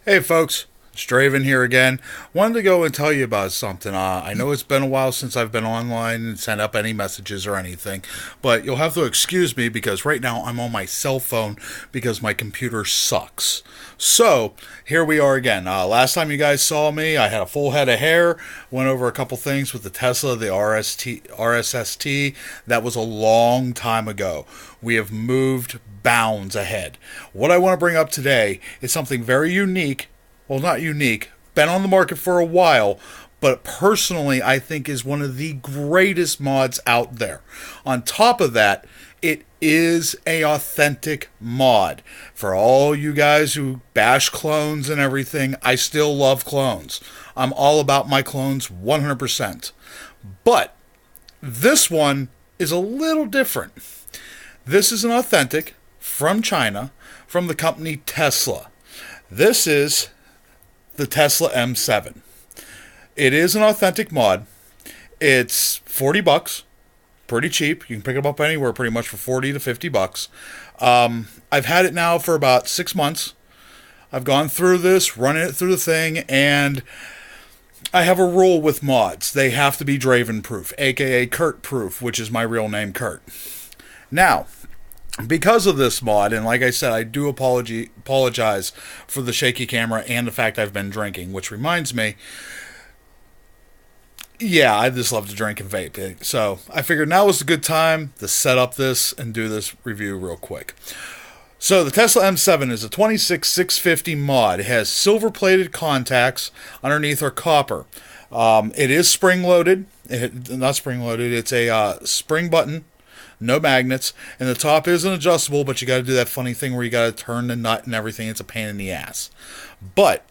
Hey folks, it's Draven here again. Wanted to go and tell you about something. I know it's been a while since I've been online and sent up any messages or anything, but you'll have to excuse me because right now I'm on my cell phone because my computer sucks. So, here we are again. Last time you guys saw me, I had a full head of hair, went over a couple things with the Tesla, the RSST. That was a long time ago. We have moved bounds ahead. What I want to bring up today is something very unique. Well, not unique, been on the market for a while, but personally I think is one of the greatest mods out there. On top of that, it is a authentic mod. For all you guys who bash clones and everything, I still love clones. I'm all about my clones 100%. But this one is a little different. This is an authentic from China, from the company Tesla. This is the Tesla M7. It is an authentic mod. It's $40, pretty cheap. You can pick it up anywhere pretty much for 40 to 50 bucks. I've had it now for about 6 months. I've gone through this, running it through the thing, and I have a rule with mods. They have to be Draven proof, aka Kurt proof, which is my real name, Kurt. Now, because of this mod, and like I said, I do apologize for the shaky camera and the fact I've been drinking, which reminds me, yeah, I just love to drink and vape. So I figured now was a good time to set up this and do this review real quick. So the Tesla M7 is a 26650 mod. It has silver-plated contacts underneath are copper. It is spring-loaded. Not spring-loaded. It's a spring button. No magnets, and the top isn't adjustable, but you got to do that funny thing where you got to turn the nut and everything. It's a pain in the ass. But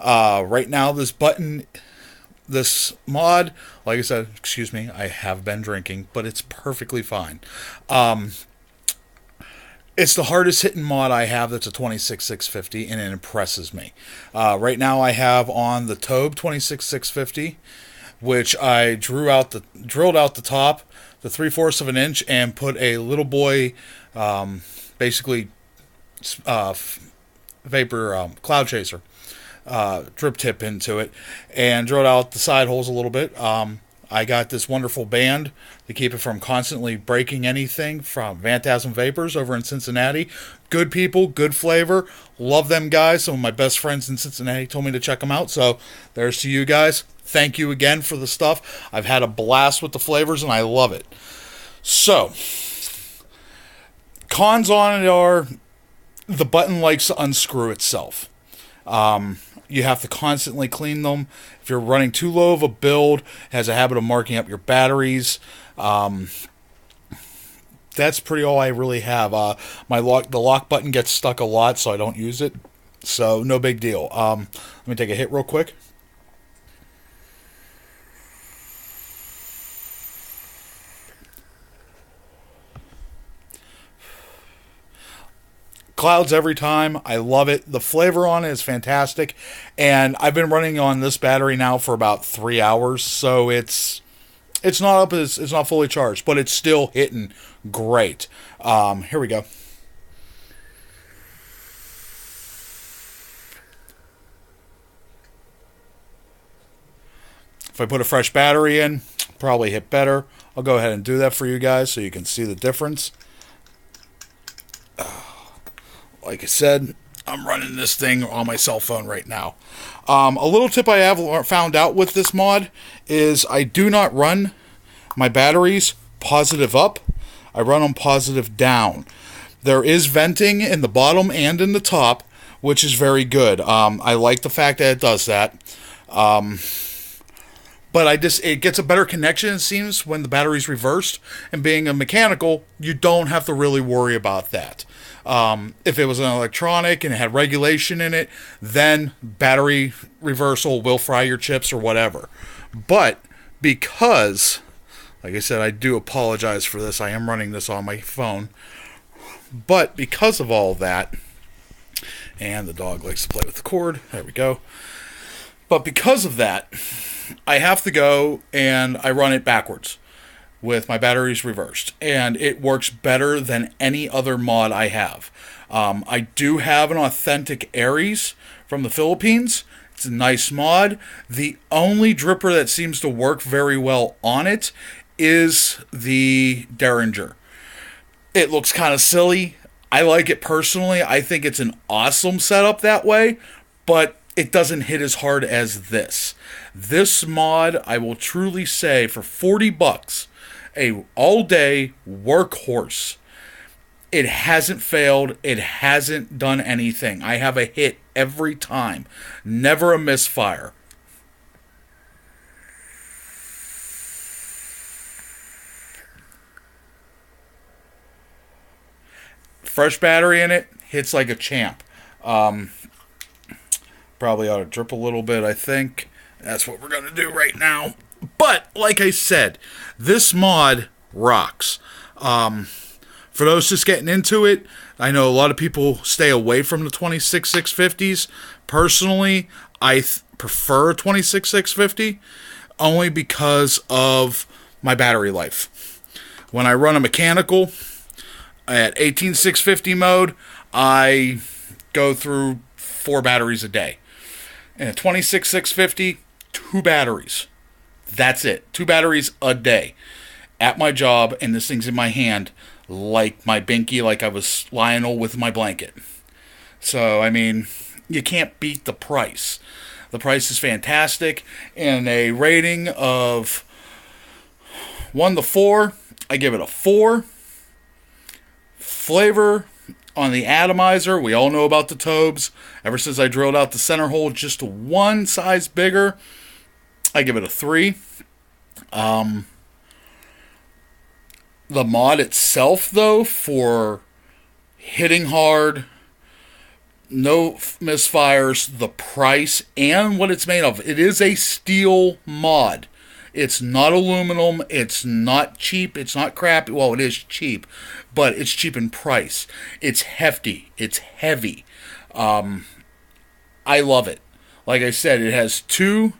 right now, this mod, like I said, excuse me, I have been drinking, but it's perfectly fine. It's the hardest hitting mod I have that's a 26650, and it impresses me. Right now, I have on the Tobe 26650, which I drilled out the top to 3/4 of an inch and put a little boy, basically vapor cloud chaser drip tip into it, and drilled out the side holes a little bit. I got this wonderful band to keep it from constantly breaking anything from Phantasm Vapors over in Cincinnati. Good people, good flavor. Love them guys. Some of my best friends in Cincinnati told me to check them out. So there's to you guys. Thank you again for the stuff. I've had a blast with the flavors and I love it. So, cons on it are the button likes to unscrew itself. You have to constantly clean them. If you're running too low of a build, it has a habit of marking up your batteries. That's pretty all I really have. The lock button gets stuck a lot, so I don't use it. So no big deal. Let me take a hit real quick. Clouds every time. I love it. The flavor on it is fantastic. And I've been running on this battery now for about 3 hours, so it's not fully charged, but it's still hitting great. Here we go. If I put a fresh battery in, probably hit better. I'll go ahead and do that for you guys so you can see the difference. Like I said, I'm running this thing on my cell phone right now. A little tip I have found out with this mod is I do not run my batteries positive up. I run them positive down. There is venting in the bottom and in the top, which is very good. I like the fact that it does that. But it gets a better connection, it seems, when the battery's reversed. And being a mechanical, you don't have to really worry about that. If it was an electronic and it had regulation in it, then battery reversal will fry your chips or whatever. But because, like I said, I do apologize for this. I am running this on my phone. But because of all that, and the dog likes to play with the cord. There we go. But because of that, I have to go and I run it backwards. with my batteries reversed, and it works better than any other mod I have. I do have an authentic Aries from the Philippines. It's a nice mod. The only dripper that seems to work very well on it is the Derringer. It looks kind of silly. I like it personally. I think it's an awesome setup that way, but it doesn't hit as hard as this. This mod, I will truly say, for $40, a all-day workhorse. It hasn't failed. It hasn't done anything. I have a hit every time. Never a misfire. Fresh battery in it, hits like a champ. Probably ought to drip a little bit, I think. That's what we're going to do right now. But, like I said, this mod rocks. For those just getting into it, I know a lot of people stay away from the 26650s. Personally, I prefer a 26650 only because of my battery life. When I run a mechanical at 18650 mode, I go through 4 batteries a day. In a 26650, 2 batteries. That's it. 2 batteries a day. At my job, and this thing's in my hand like my binky, like I was Lionel with my blanket. So, I mean, you can't beat the price. The price is fantastic, and a rating of 1 to 4, I give it a 4. Flavor on the atomizer, we all know about the Tobes. Ever since I drilled out the center hole just 1 size bigger, I give it a 3. The mod itself, though, for hitting hard, no misfires, the price, and what it's made of. It is a steel mod. It's not aluminum. It's not cheap. It's not crappy. Well, it is cheap, but it's cheap in price. It's hefty. It's heavy. I love it. Like I said, it has 2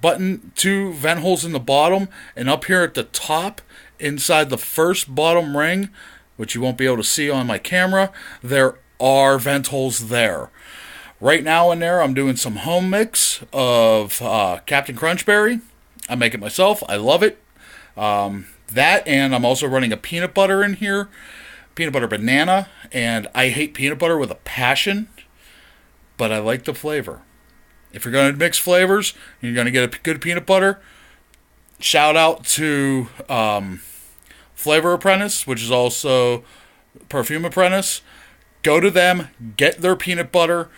vent holes in the bottom, and up here at the top, inside the first bottom ring, which you won't be able to see on my camera, there are vent holes there. Right now in there, I'm doing some home mix of Captain Crunchberry. I make it myself. I love it. That, and I'm also running a peanut butter in here, peanut butter banana, and I hate peanut butter with a passion, but I like the flavor. If you're going to mix flavors, and you're going to get a good peanut butter, shout out to Flavor Apprentice, which is also Perfume Apprentice. Go to them, get their peanut butter.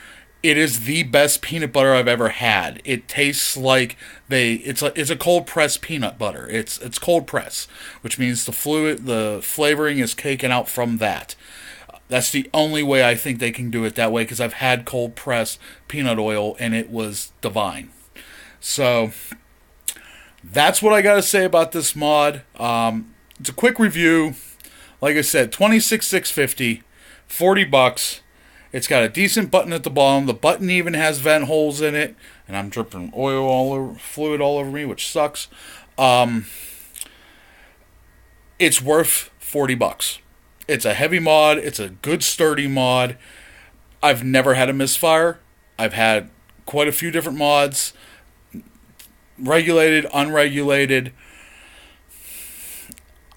It is the best peanut butter I've ever had. It tastes like it's a cold pressed peanut butter. It's cold press, which means the flavoring is taken out from that. That's the only way I think they can do it that way, because I've had cold pressed peanut oil and it was divine. So that's what I got to say about this mod. It's a quick review. Like I said, 26650, $40. It's got a decent button at the bottom. The button even has vent holes in it, and I'm dripping fluid all over me, which sucks. It's worth $40. It's a heavy mod. It's a good sturdy mod. I've never had a misfire. I've had quite a few different mods, regulated, unregulated.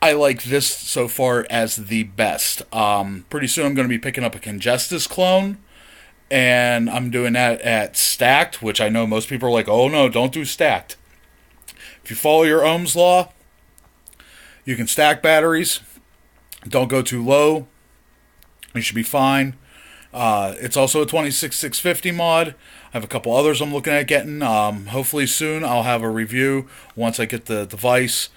I like this so far as the best. Pretty soon I'm going to be picking up a Congestus clone, and I'm doing that at stacked, which I know most people are like, oh no, don't do stacked. If you follow your Ohm's law, you can stack batteries. Don't go too low. You should be fine. It's also a 26650 mod. I have a couple others I'm looking at getting. Hopefully soon I'll have a review once I get the device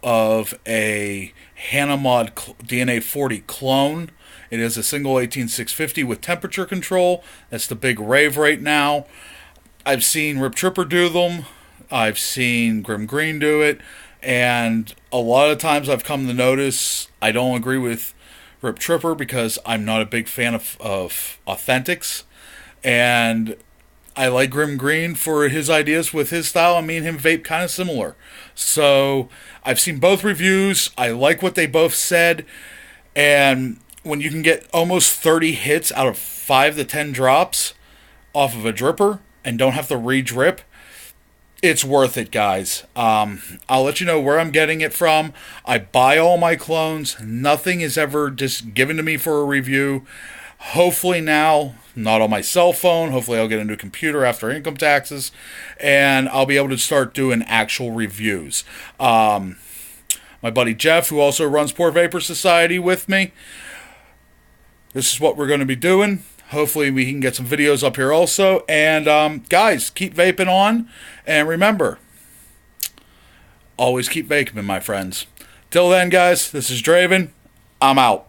of a Hanamod DNA 40 clone. It is a single 18650 with temperature control. That's the big rave right now. I've seen Rip Tripper do them. I've seen Grim Green do it. And a lot of times I've come to notice I don't agree with Rip Tripper because I'm not a big fan of Authentics. And I like Grim Green for his ideas with his style, and me and him vape kind of similar. So I've seen both reviews. I like what they both said. And when you can get almost 30 hits out of 5 to 10 drops off of a dripper and don't have to re-drip, it's worth it, guys. I'll let you know where I'm getting it from. I buy all my clones. Nothing is ever just given to me for a review. Hopefully now, not on my cell phone. Hopefully I'll get a new computer after income taxes, and I'll be able to start doing actual reviews. My buddy Jeff, who also runs Poor Vapor Society with me, this is what we're going to be doing. Hopefully we can get some videos up here also. And guys, keep vaping on. And remember, always keep vaping, my friends. Till then, guys, this is Draven. I'm out.